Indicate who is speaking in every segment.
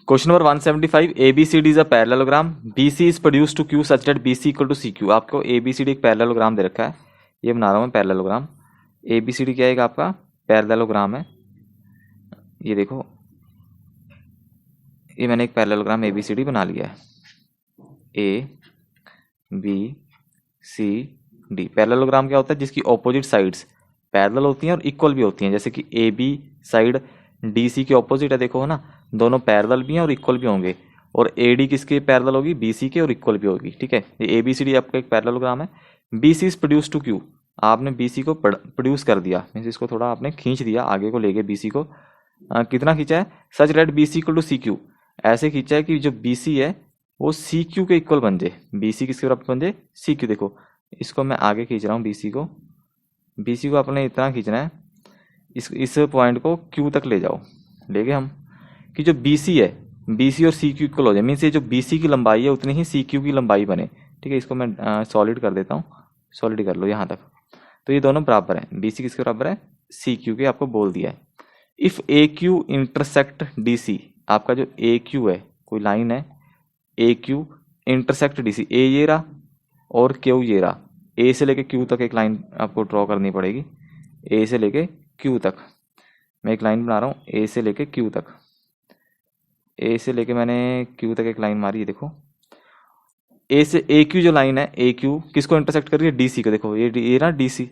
Speaker 1: Question number 175, ABCD is a parallelogram, BC is produce to Q such that BC equal to CQ। आपको ABCD एक parallelogram दे रखा है, ये बना रहा हूँ मैं पैरेललोग्राम। ABCD क्या है, आपका पैरेललोग्राम है। ये देखो, ये मैंने एक पैरेललोग्राम ABCD बना लिया है, ABCD। पैरेललोग्राम क्या होता है, जिसकी ऑपोजिट साइड्स पैरेलल होती हैं और इक्वल भी होती हैं, जैसे कि AB साइड DC के ऑपोजिट है, देखो है ना, दोनों पैरेलल भी हैं और इक्वल भी होंगे। और AD किसके पैरेलल होगी, BC के, और इक्वल भी होगी। ठीक है, ये ABCD आपका एक पैरेललोग्राम है। BC is produce to Q, आपने BC को प्रोड्यूस कर दिया, मीन्स इसको थोड़ा आपने खींच दिया, आगे को ले गए BC को। कितना खींचा है, such that BC equal to CQ, ऐसे खींचा है कि जो BC है वो CQ के इक्वल बन जाए। BC किसके बराबर बन जाए, CQ। देखो इसको मैं आगे खींच रहा हूँ, BC को आपने इतना खींचना है, इस पॉइंट को Q तक ले जाओ, ले गए हम, कि जो BC है, BC और CQ इक्वल हो जाए, मीन्स ये जो BC की लंबाई है उतनी ही CQ की लंबाई बने। ठीक है, इसको मैं सॉलिड कर देता हूँ, सॉलिड कर लो यहाँ तक। तो ये दोनों बराबर है, BC किसके बराबर है, CQ के, आपको बोल दिया है। इफ़ AQ इंटरसेक्ट DC, आपका जो AQ है, कोई लाइन है AQ इंटरसेक्ट DC, A ये रहा और Q ये रहा, A से लेके Q तक एक लाइन आपको ड्रॉ करनी पड़ेगी, A से लेके Q तक। मैं एक लाइन बना रहा हूँ A से लेके Q तक, A से लेके मैंने Q तक एक लाइन मारी है, देखो A से AQ जो लाइन है, AQ किसको इंटरसेक्ट कर रही है, DC को। देखो ये ना DC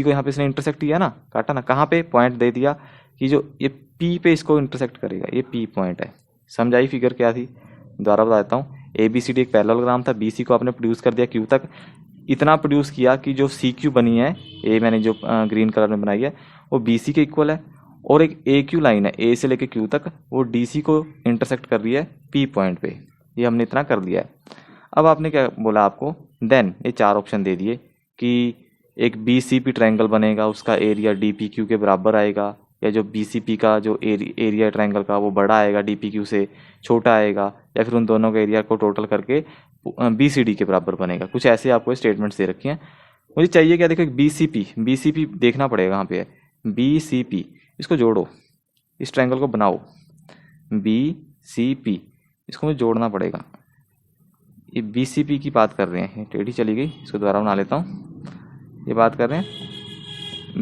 Speaker 1: को यहाँ पे इसने इंटरसेक्ट किया ना, काटा ना, कहाँ पे पॉइंट दे दिया कि जो ये P पे इसको इंटरसेक्ट करेगा, ये P पॉइंट है। समझाई फिगर क्या थी, दोबारा बता देता हूँ। ABCD एक पैरेललोग्राम था, BC को आपने प्रोड्यूस कर दिया Q तक, इतना प्रोड्यूस किया कि जो CQ बनी है, ए मैंने जो ग्रीन कलर में बनाई है, वो BC के इक्वल है। और एक AQ लाइन है A से लेके Q तक, वो DC को इंटरसेक्ट कर रही है P पॉइंट पे। ये हमने इतना कर दिया है। अब आपने क्या बोला, आपको देन ये चार ऑप्शन दे दिए कि एक BCP ट्रायंगल बनेगा, उसका एरिया DPQ के बराबर आएगा, या जो BCP का जो एरिया ट्रायंगल का वो बड़ा आएगा, DPQ से छोटा आएगा, या फिर उन दोनों के एरिया को टोटल करके BCD के बराबर बनेगा। कुछ ऐसे आपको स्टेटमेंट्स दे रखी हैं। मुझे चाहिए क्या, देखो एक BCP देखना पड़ेगा, कहाँ पे है BCP, इसको जोड़ो, इस ट्रायंगल को बनाओ BCP, इसको मुझे जोड़ना पड़ेगा। ये BCP की बात कर रहे हैं, टेढ़ी चली गई, इसको दोबारा बना लेता हूँ। ये बात कर रहे हैं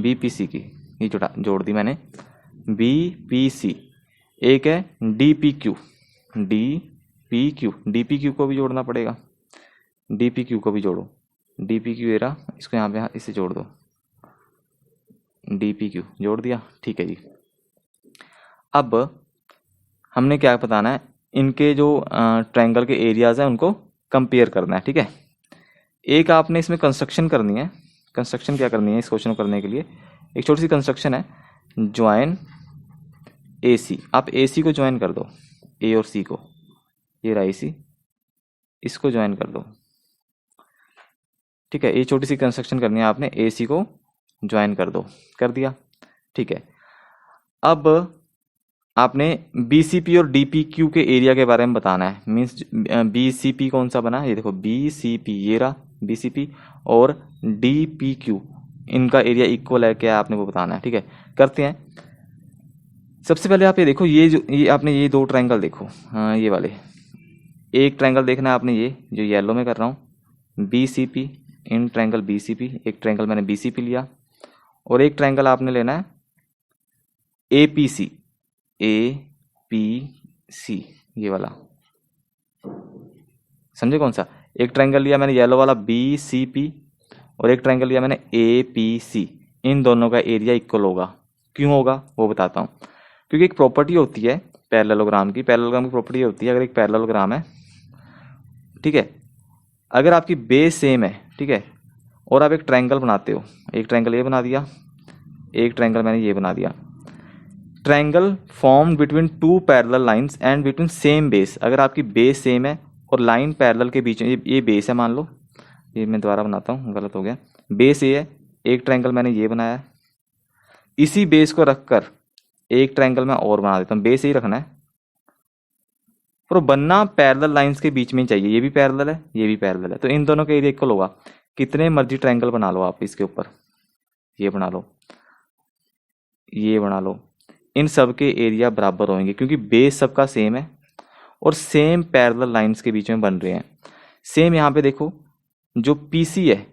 Speaker 1: BPC की, ये जोड़ दी मैंने BPC। एक है DPQ DPQ को भी जोड़ना पड़ेगा, DPQ को भी जोड़ो, DPQ ये रहा, इसको यहाँ पे इसे जोड़ दो, DPQ जोड़ दिया। ठीक है जी, अब हमने क्या बताना है, इनके जो ट्रायंगल के एरियाज हैं उनको कंपेयर करना है। ठीक है, एक आपने इसमें कंस्ट्रक्शन करनी है। कंस्ट्रक्शन क्या करनी है इस क्वेश्चन को करने के लिए, एक छोटी सी कंस्ट्रक्शन है, ज्वाइन AC। आप AC को ज्वाइन कर दो, A और C को, ये रहा AC, इसको ज्वाइन कर दो। ठीक है, ये छोटी सी कंस्ट्रक्शन करनी है आपने, AC को ज्वाइन कर दो, कर दिया। ठीक है, अब आपने BCP और DPQ के एरिया के बारे में बताना है। मीन्स BCP कौन सा बना, ये देखो BCP, ये रहा BCP, और DPQ, इनका एरिया इक्वल है क्या, आपने वो बताना है। ठीक है, करते हैं। सबसे पहले आप ये देखो, ये आपने ये दो ट्रायंगल देखो, हाँ ये वाले, एक ट्रायंगल देखना है आपने, ये जो येलो में कर रहा हूँ BCP, इन ट्रायंगल BCP, एक ट्रायंगल मैंने BCP लिया, और एक ट्रायंगल आपने लेना है APC, ये वाला, समझे कौन सा। एक ट्रायंगल लिया मैंने येलो वाला BCP, और एक ट्रायंगल लिया मैंने APC। इन दोनों का एरिया इक्वल होगा, क्यों होगा वो बताता हूँ। क्योंकि एक प्रॉपर्टी होती है पैरेललोग्राम की प्रॉपर्टी होती है, अगर एक पैरेललोग्राम है, ठीक है, अगर आपकी बेस सेम है, ठीक है, और आप एक ट्रायंगल बनाते हो, एक ट्रायंगल ये बना दिया, एक ट्रायंगल मैंने ये बना दिया, triangle form between two parallel lines and between same base. अगर आपकी बेस सेम है और लाइन पैरेलल के बीच में, ये बेस है मान लो, ये मैं दोबारा बनाता हूँ, गलत हो गया, बेस ये है, एक ट्रायंगल मैंने ये बनाया है, इसी बेस को रखकर एक ट्रायंगल मैं और बना देता हूँ, बेस ही रखना है, और बनना पैरेलल लाइंस के बीच में ही चाहिए, ये भी पैरेलल है, ये भी पैरेलल है, तो इन दोनों का एरिया इक्वल होगा। कितने मर्जी ट्रायंगल बना लो आप इसके ऊपर, ये बना लो, ये बना लो, इन सब के एरिया बराबर होंगे, क्योंकि बेस सबका सेम है और सेम पैरेलल लाइंस के बीच में बन रहे हैं। सेम यहाँ पे देखो, जो पीसी है,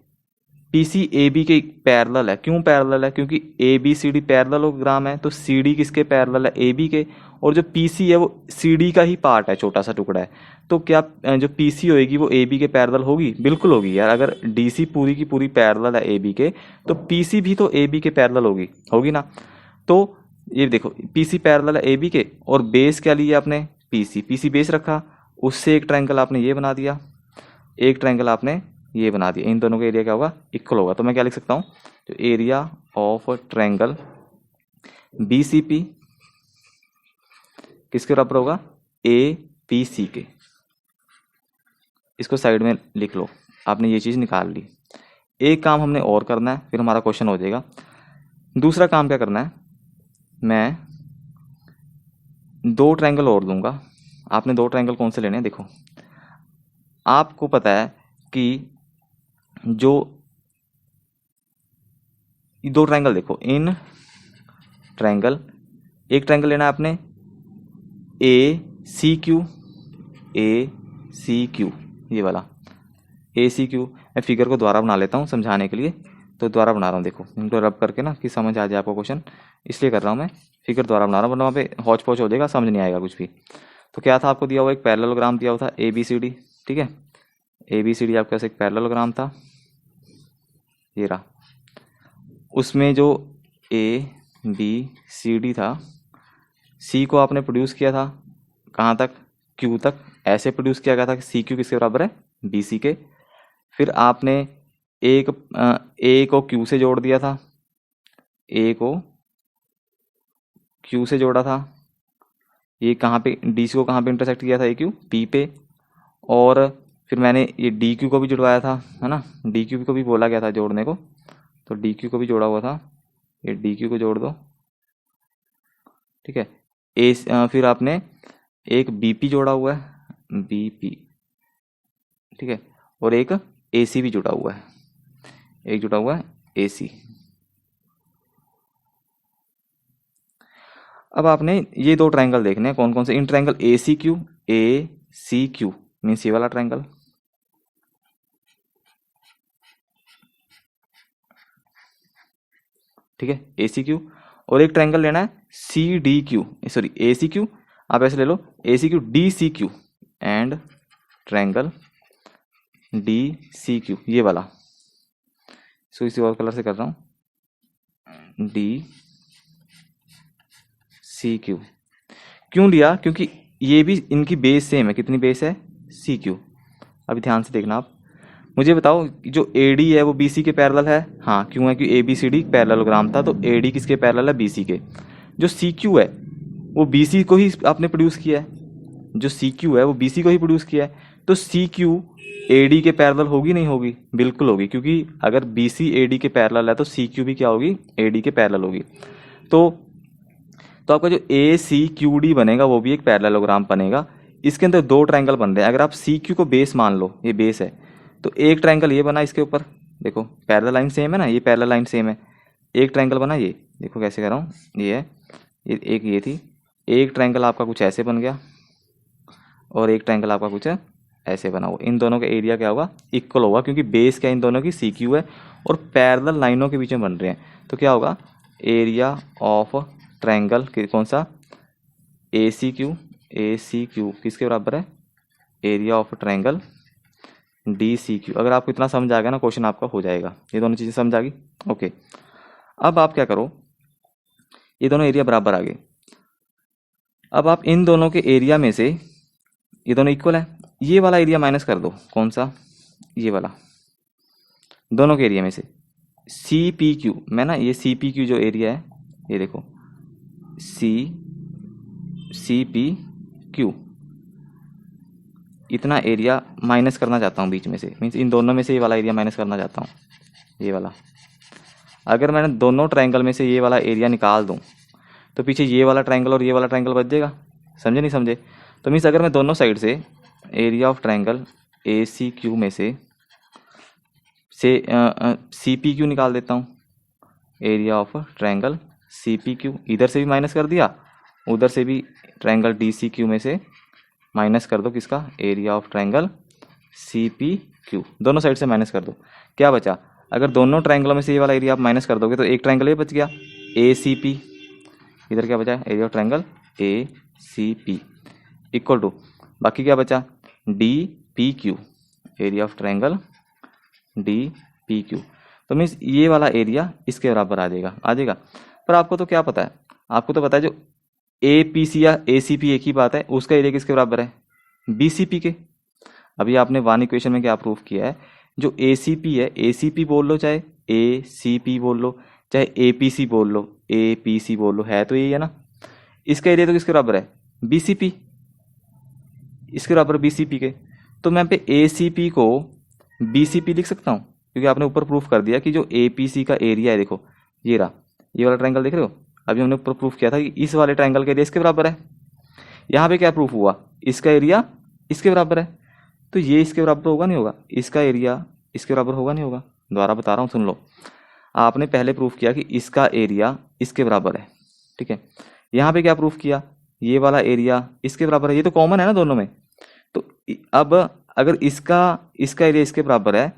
Speaker 1: पीसी ए बी के पैरेलल है। क्यों पैरेलल है? क्योंकि A B C D parallelogram है, तो सी डी किसके पैरेलल है? ए बी के। और जो पीसी है वो सी डी का ही पार्ट है, छोटा सा टुकड़ा है। तो क्या जो पीसी होएगी वो ए बी के पैरेलल होगी? बिल्कुल होगी यार। अगर डीसी पूरी की पूरी पैरेलल है ए बी के, तो पीसी भी तो ए बी के पैरेलल होगी, होगी ना। तो ये देखो, पीसी पैरेलल है ए बी के, और बेस क्या लिया आपने? पीसी। पीसी बेस रखा, उससे एक ट्रायंगल आपने ये बना दिया, एक ट्रायंगल आपने ये बना दिया। इन दोनों का एरिया क्या होगा? इक्वल होगा। तो मैं क्या लिख सकता हूँ? तो area of triangle B C P किसके बराबर होगा? ए पी सी के। इसको साइड में लिख लो, आपने ये चीज़ निकाल ली। एक काम हमने और करना है, फिर हमारा क्वेश्चन हो जाएगा। दूसरा काम क्या करना है? मैं दो ट्रायंगल और लूँगा। आपने दो ट्रायंगल कौन से लेने हैं? देखो, आपको पता है कि जो दो ट्रायंगल देखो, इन ट्रायंगल, एक ट्रायंगल लेना है आपने ए C Q, A C Q, ये वाला ए सी क्यू। मैं फिगर को दोबारा बना लेता हूँ समझाने के लिए, तो दोबारा बना रहा हूँ। देखो, इनको रब करके ना, कि समझ आ जाए आपको क्वेश्चन, इसलिए कर रहा हूँ मैं। फिगर दोबारा बना रहा हूँ, वरना वहाँ पे हौच पौच हो जाएगा, समझ नहीं आएगा कुछ भी। तो क्या था आपको दिया हुआ? एक पैरेललोग्राम दिया हुआ था ए बी सी डी, ठीक है। ए बी सी डी आपके पास एक पैरेललोग्राम था, ये रहा। उसमें जो ए बी सी डी था, सी को आपने प्रोड्यूस किया था कहाँ तक? क्यू तक। ऐसे प्रोड्यूस किया गया था कि सी क्यू किसके बराबर है? बी सी के। फिर आपने एक ए को क्यू से जोड़ दिया था, ए को क्यू से जोड़ा था। ये कहाँ पे? डी सी को कहाँ पे इंटरसेक्ट किया था? ए क्यू पी पे। और फिर मैंने ये डी क्यू को भी जुड़वाया था, है ना। डी क्यू को भी बोला गया था जोड़ने को, तो डी क्यू को भी जोड़ा हुआ था। ये डी क्यू को जोड़ दो, ठीक है। फिर आपने एक बी पी जोड़ा हुआ है, बी पी, ठीक है। और एक ए सी भी जुड़ा हुआ है, एक जुड़ा हुआ है ए सी। अब आपने ये दो ट्रायंगल देखने हैं, कौन कौन से? इन triangle A C Q, A C Q means ये वाला ट्रायंगल, ठीक है, ए सी क्यू। और एक ट्रायंगल लेना है C D Q, sorry A C Q, आप ऐसे ले लो, A C Q D C Q, and triangle D C Q, ये वाला। इसको इसी और कलर से कर रहा हूँ, डी सी क्यू। क्यों लिया? क्योंकि ये भी इनकी बेस सेम है। कितनी बेस है? C Q. अभी ध्यान से देखना आप, मुझे बताओ, जो ए डी है वो बी सी के पैरेलल है? हाँ, क्यों है? कि A B C D parallelogram था, तो ए डी किसके पैरेलल है? बी सी के। जो सी क्यू है वो बी सी को ही आपने प्रोड्यूस किया है, जो सी क्यू है वो बी सी को ही प्रोड्यूस किया है। तो सी क्यू ए डी के पैरेलल होगी नहीं होगी? बिल्कुल होगी, क्योंकि अगर बी सी ए डी के पैरेलल है तो सी क्यू भी क्या होगी? ए डी के पैरेलल होगी। तो आपका जो ए सी क्यू डी बनेगा वो भी एक पैरेललोग्राम बनेगा। इसके अंदर दो ट्रायंगल बन रहे हैं। अगर आप सी क्यू को बेस मान लो, ये बेस है, तो एक ट्रायंगल ये बना इसके ऊपर, देखो पैरेलल लाइन सेम है ना, ये पैरेलल लाइन सेम है। एक ट्रायंगल बना, ये देखो कैसे कर रहा हूँ, ये है, ये एक ये थी। एक ट्रायंगल आपका कुछ ऐसे बन गया, और एक ट्रायंगल आपका कुछ ऐसे बना हुआ। इन दोनों का एरिया क्या होगा? इक्वल होगा, क्योंकि बेस क्या इन दोनों की? सी क्यू है, और पैरेलल लाइनों के बीच में बन रहे हैं। तो क्या होगा? एरिया ऑफ ट्रायंगल कौन सा? ए C Q, A C Q किसके बराबर है? Area of triangle D C Q. अगर आपको इतना समझ आ गया ना, क्वेश्चन आपका हो जाएगा। ये दोनों चीज़ें समझ आ गई? ओके। अब आप क्या करो, ये दोनों एरिया बराबर आ गए। अब आप इन दोनों के एरिया में से, ये दोनों इक्वल है, ये वाला एरिया माइनस कर दो। कौन सा? ये वाला। दोनों के एरिया में से सी पी क्यू, मैं ना ये सी पी क्यू जो एरिया है, ये देखो सी पी क्यू, इतना एरिया माइनस करना चाहता हूँ बीच में से, मीन्स इन दोनों में से ये वाला एरिया माइनस करना चाहता हूँ, ये वाला। अगर मैंने दोनों ट्रायंगल में से ये वाला एरिया निकाल दूँ तो पीछे ये वाला ट्रायंगल और ये वाला ट्रायंगल बच जाएगा। समझे नहीं समझे? तो मीन्स अगर मैं दोनों साइड से area of triangle A C Q में से सी पी क्यू निकाल देता हूँ, area of triangle C P Q, इधर से भी माइनस कर दिया, उधर से भी ट्रायंगल डी सी क्यू में से माइनस कर दो किसका, area of triangle C P Q, दोनों साइड से माइनस कर दो। क्या बचा, अगर दोनों ट्रायंगलों में से ये वाला एरिया आप माइनस कर दोगे तो एक ट्रायंगल ये बच गया ए सी पी, इधर क्या बचा, area of triangle A C P equal to, बाकी क्या बचा, D P Q, area of triangle D P Q. तो मीन्स ये वाला एरिया इसके बराबर आ जाएगा। पर आपको तो क्या पता है, आपको तो पता है जो ए पी सी या ए सी पी एक ही बात है, उसका एरिया किसके बराबर है, बी सी पी के। अभी आपने वन इक्वेशन में क्या प्रूफ किया है, जो ए सी पी है, ए सी पी बोल लो चाहे ए सी पी बोल लो चाहे ए पी सी बोल लो, ए पी सी बोल लो, है तो यही है ना। इसका एरिया तो किसके बराबर है, बी सी पी, इसके बराबर बी सी पी के। तो मैं पे ए सी पी को बी सी पी लिख सकता हूँ, क्योंकि आपने ऊपर प्रूफ कर दिया कि जो ए पी सी का एरिया है, देखो ये रहा, ये वाला ट्रायंगल देख रहे हो, अभी हमने ऊपर प्रूफ किया था कि इस वाले ट्रायंगल का एरिया इसके बराबर है। यहाँ पे क्या प्रूफ हुआ, इसका एरिया इसके बराबर है, तो ये इसके बराबर होगा नहीं होगा, इसका एरिया इसके बराबर होगा नहीं होगा। दोबारा बता रहा हूँ, सुन लो। आपने पहले प्रूफ किया कि इसका एरिया इसके बराबर है, ठीक है। यहाँ पे क्या प्रूफ किया, ये वाला एरिया इसके बराबर है, ये तो कॉमन है ना दोनों में। तो अब अगर इसका एरिया इसके बराबर है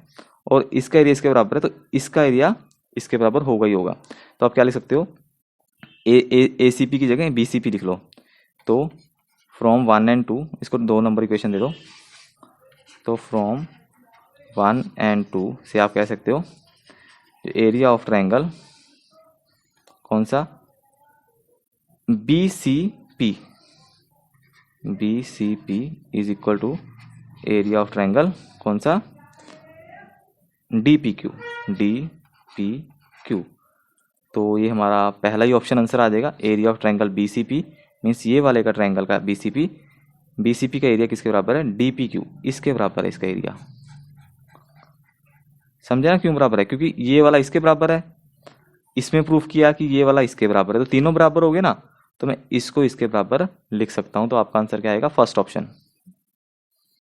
Speaker 1: और इसका एरिया इसके बराबर है, तो इसका एरिया इसके बराबर होगा ही होगा। तो आप क्या लिख सकते हो, ए सी पी की जगह बी सी पी लिख लो। तो फ्रॉम 1 and 2, इसको 2 नंबर इक्वेशन दे दो। तो फ्रॉम 1 and 2 से आप कह सकते हो एरिया ऑफ ट्रायंगल कौन सा, B C P is equal to area of triangle कौन सा, डी पी क्यू। तो ये हमारा पहला ही ऑप्शन आंसर आ जाएगा, area of triangle B C P means ये वाले का ट्रायंगल का बी सी पी का एरिया किसके बराबर है, डी पी क्यू, इसके बराबर है इसका एरिया। समझे ना क्यों बराबर है, क्योंकि ये वाला इसके बराबर है, इसमें प्रूफ किया कि ये वाला इसके बराबर है, तो तीनों बराबर हो गए ना, तो मैं इसको इसके बराबर लिख सकता हूं। तो आपका आंसर क्या आएगा, फर्स्ट ऑप्शन।